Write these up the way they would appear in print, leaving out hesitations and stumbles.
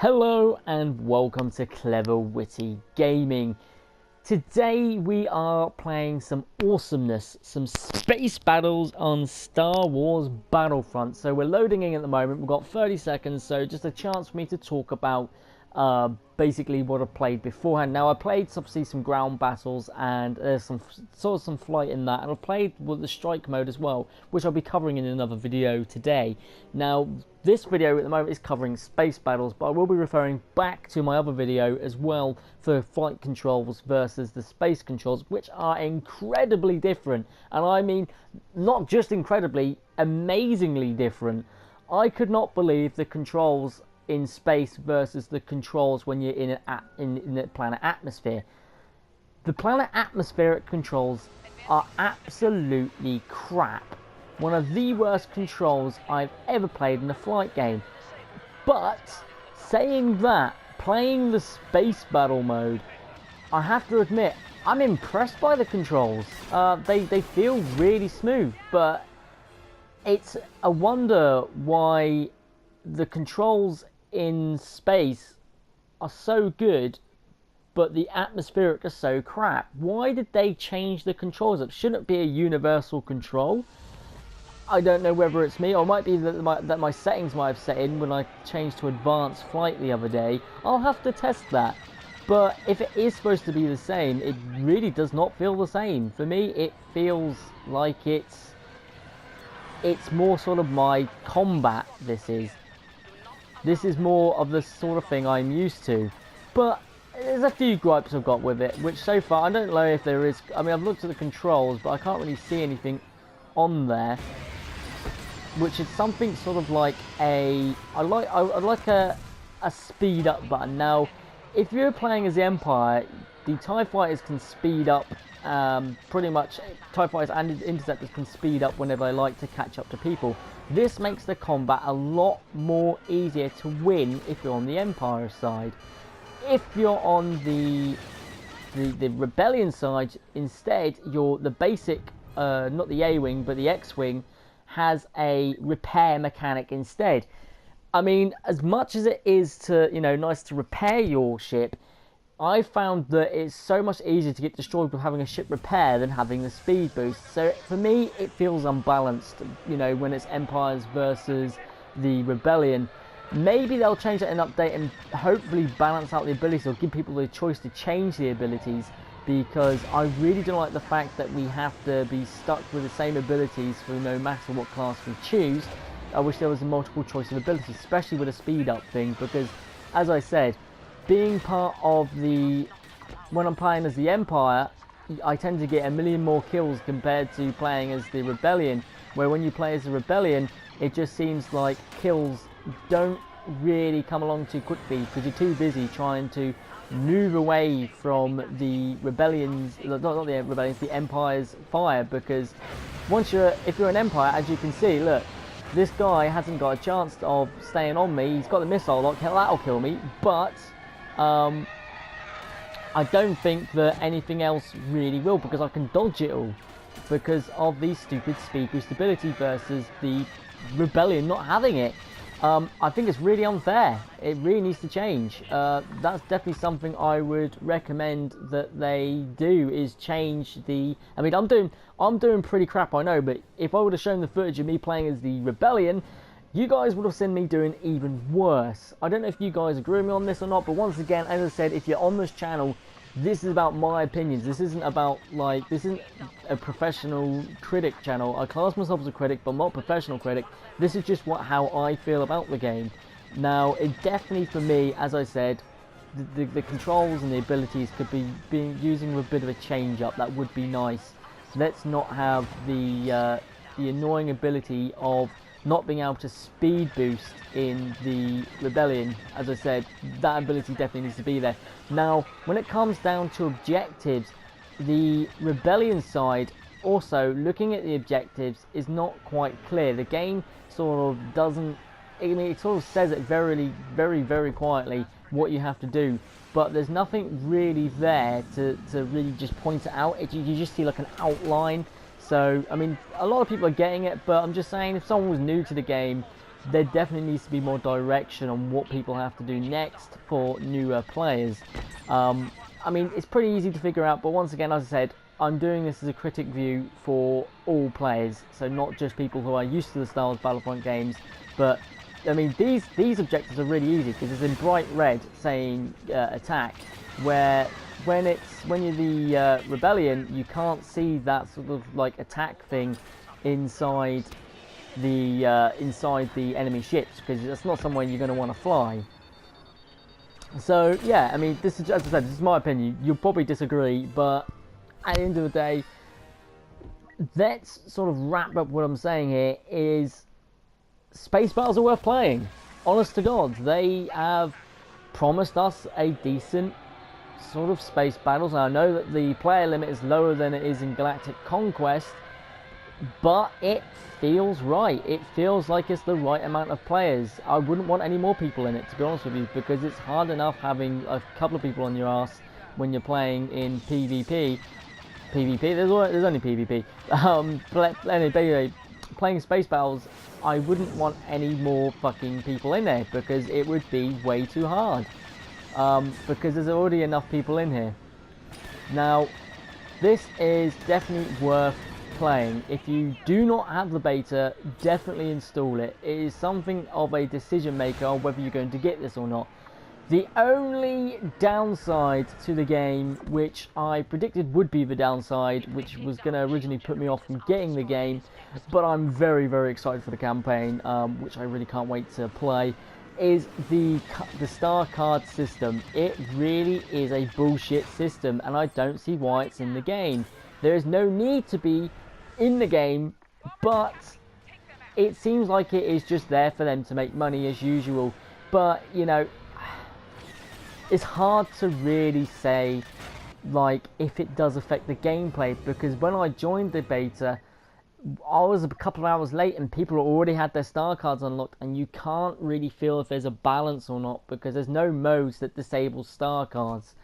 Hello and welcome to Clever Witty Gaming. Today we are playing some awesomeness, some space battles on Star Wars Battlefront. So we're loading in at the moment, we've got 30 seconds, so just a chance for me to talk about basically what I played beforehand. Now I played obviously some ground battles and there's some flight in that, and I've played with the strike mode as well, which I'll be covering in another video today. Now this video at the moment is covering space battles, but I will be referring back to my other video as well for flight controls versus the space controls, which are incredibly different, and I mean not just incredibly, amazingly different. I could not believe the controls in space versus the controls when you're in the planet atmosphere. The planet atmospheric controls are absolutely crap. One of the worst controls I've ever played in a flight game. But saying that, playing the space battle mode, I have to admit I'm impressed by the controls. They feel really smooth, but it's a wonder why the controls in space are so good but the atmospheric are so crap. Why did they change the controls up? Shouldn't it be a universal control? I don't know whether it's me, or it might be that my settings might have set in when I changed to advanced flight the other day. I'll have to test that. But if it is supposed to be the same, it really does not feel the same. For me, it feels like it's more sort of my combat. This is more of the sort of thing I'm used to. But there's a few gripes I've got with it, which so far I don't know if there is. I mean, I've looked at the controls, but I can't really see anything on there, which is something sort of like I like a speed up button. Now, if you're playing as the Empire, the TIE fighters can speed up. Pretty much TIE fighters and interceptors can speed up whenever they like to catch up to people. This makes the combat a lot more easier to win if you're on the Empire side. If you're on the Rebellion side, instead, the basic, not the A-Wing, but the X-Wing, has a repair mechanic instead. I mean, as much as it is nice to repair your ship, I found that it's so much easier to get destroyed with having a ship repair than having the speed boost. So for me, it feels unbalanced, when it's Empires versus the Rebellion. Maybe they'll change that in update and hopefully balance out the abilities, or give people the choice to change the abilities, because I really don't like the fact that we have to be stuck with the same abilities for no matter what class we choose. I wish there was a multiple choice of abilities, especially with a speed up thing, because as I said, being part of when I'm playing as the Empire, I tend to get a million more kills compared to playing as the Rebellion, where when you play as the Rebellion, it just seems like kills don't really come along too quickly because you're too busy trying to move away from the Rebellion's, not the Rebellion's, the Empire's fire. Because if you're an Empire, as you can see, look, this guy hasn't got a chance of staying on me. He's got the missile lock, that'll kill me, but I don't think that anything else really will, because I can dodge it all because of the stupid speed boost ability versus the Rebellion not having it. I think it's really unfair. It really needs to change. That's definitely something I would recommend that they do, is change the... I mean, I'm doing pretty crap, I know, but if I would have shown the footage of me playing as the Rebellion, you guys would have seen me doing even worse. I don't know if you guys agree with me on this or not, but once again, as I said, if you're on this channel, this is about my opinions. This isn't about, this isn't a professional critic channel. I class myself as a critic, but I'm not a professional critic. This is just how I feel about the game. Now, it definitely, for me, as I said, the controls and the abilities could be using with a bit of a change up. That would be nice. Let's not have the annoying ability of not being able to speed boost in the Rebellion. As I said, that ability definitely needs to be there. Now, when it comes down to objectives, the Rebellion side, also looking at the objectives, is not quite clear. The game sort of doesn't, I mean, it sort of says it very, very quietly what you have to do, but there's nothing really there to really just point it out. You just see like an outline. So, I mean, a lot of people are getting it, but I'm just saying, if someone was new to the game, there definitely needs to be more direction on what people have to do next for newer players. I mean, it's pretty easy to figure out, but once again, as I said, I'm doing this as a critic view for all players, so not just people who are used to the Star Wars Battlefront games, but I mean, these objectives are really easy because it's in bright red saying attack, where when you're the rebellion, you can't see that sort of like attack thing inside the enemy ships, because that's not somewhere you're going to want to fly. So yeah, I mean, this is, as I said, this is my opinion. You'll probably disagree, but at the end of the day, let's sort of wrap up what I'm saying here. Is space battles are worth playing. Honest to God, they have promised us a decent sort of space battles. I know that the player limit is lower than it is in Galactic Conquest, but it feels right. It feels like it's the right amount of players. I wouldn't want any more people in it, to be honest with you, because it's hard enough having a couple of people on your ass when you're playing in PvP. There's only PvP. Anyway, playing space battles, I wouldn't want any more fucking people in there, because it would be way too hard. Because there's already enough people in here. Now, this is definitely worth playing. If you do not have the beta, definitely install it. It is something of a decision maker on whether you're going to get this or not. The only downside to the game, which I predicted would be the downside, which was going to originally put me off from getting the game, but I'm very, very excited for the campaign, which I really can't wait to play, is the star card system. It really is a bullshit system, and I don't see why it's in the game. There is no need to be in the game, but it seems like it is just there for them to make money as usual. But, you know, it's hard to really say, like, if it does affect the gameplay, because when I joined the beta, I was a couple of hours late and people already had their star cards unlocked, and you can't really feel if there's a balance or not, because there's no modes that disable star cards,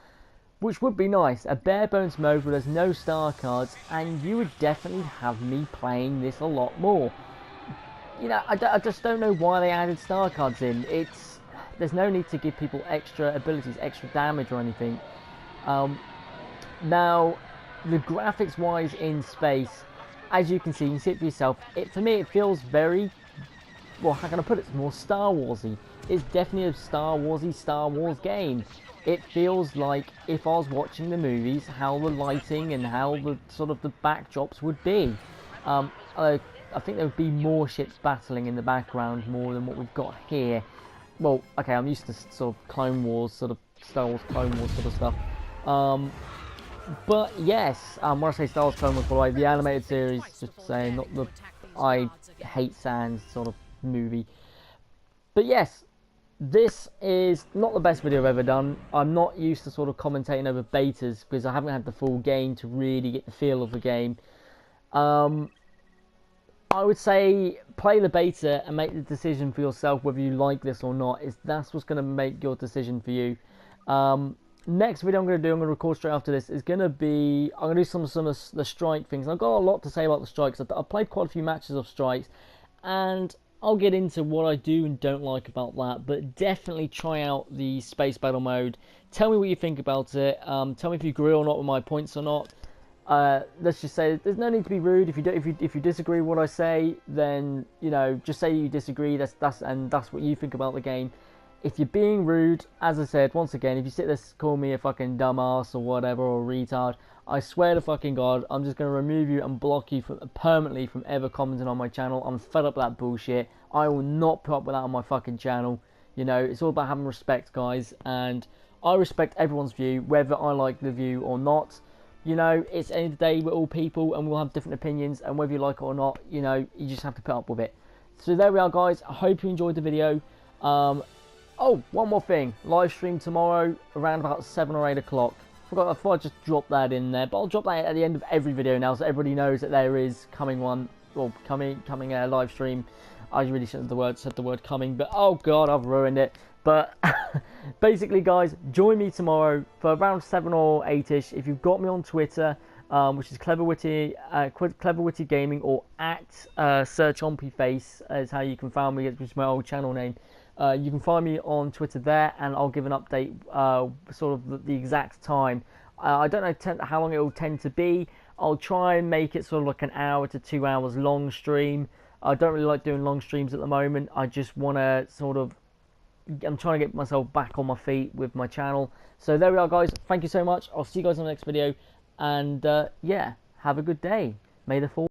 which would be nice. A bare bones mode where there's no star cards, and you would definitely have me playing this a lot more. You know, I just don't know why they added star cards in. There's no need to give people extra abilities, extra damage or anything. Now, the graphics wise in space, as you can see it for yourself, for me it feels very, well, how can I put it, it's more Star Warsy. It's definitely a Star Wars game. It feels like if I was watching the movies, how the lighting and how the sort of the backdrops would be. I think there would be more ships battling in the background more than what we've got here. Well, okay, I'm used to sort of Clone Wars, sort of Star Wars Clone Wars sort of stuff. But yes, when I say Star Wars Clone Wars, by the way, the animated series, just saying, not the I Hate Sans sort of movie. But yes, this is not the best video I've ever done. I'm not used to sort of commentating over betas because I haven't had the full game to really get the feel of the game. I would say play the beta and make the decision for yourself whether you like this or not. That's what's going to make your decision for you. Next video I'm going to record straight after this, is going to be, I'm going to do some of the strike things. I've got a lot to say about the strikes. I've played quite a few matches of strikes, and I'll get into what I do and don't like about that. But definitely try out the space battle mode. Tell me what you think about it. Tell me if you agree or not with my points or not. Let's just say there's no need to be rude. If you disagree with what I say, then you know, just say you disagree. That's what you think about the game. If you're being rude, as I said, once again, if you sit there call me a fucking dumbass or whatever, or a retard, I swear to fucking God, I'm just going to remove you and block you permanently from ever commenting on my channel. I'm fed up with that bullshit. I will not put up with that on my fucking channel. You know, it's all about having respect, guys, and I respect everyone's view, whether I like the view or not. You know, it's the end of the day, we're all people and we'll have different opinions, and whether you like it or not, you know, you just have to put up with it. So there we are, guys. I hope you enjoyed the video. Oh, one more thing. Live stream tomorrow around about 7 or 8 o'clock. I thought I'd just drop that in there, but I'll drop that at the end of every video now so everybody knows that there is coming a live stream. I really shouldn't have said the word coming, but oh God, I've ruined it. But basically, guys, join me tomorrow for around 7 or 8ish. If you've got me on Twitter, which is Clever Witty, Clever Witty Gaming, or at Search Face is how you can find me, which is my old channel name. You can find me on Twitter there, and I'll give an update, sort of the exact time. I don't know how long it will tend to be. I'll try and make it sort of like an hour to 2 hours long stream. I don't really like doing long streams at the moment. I just want to I'm trying to get myself back on my feet with my channel. So there we are, guys. Thank you so much. I'll see you guys on the next video. And yeah, have a good day. May the 4th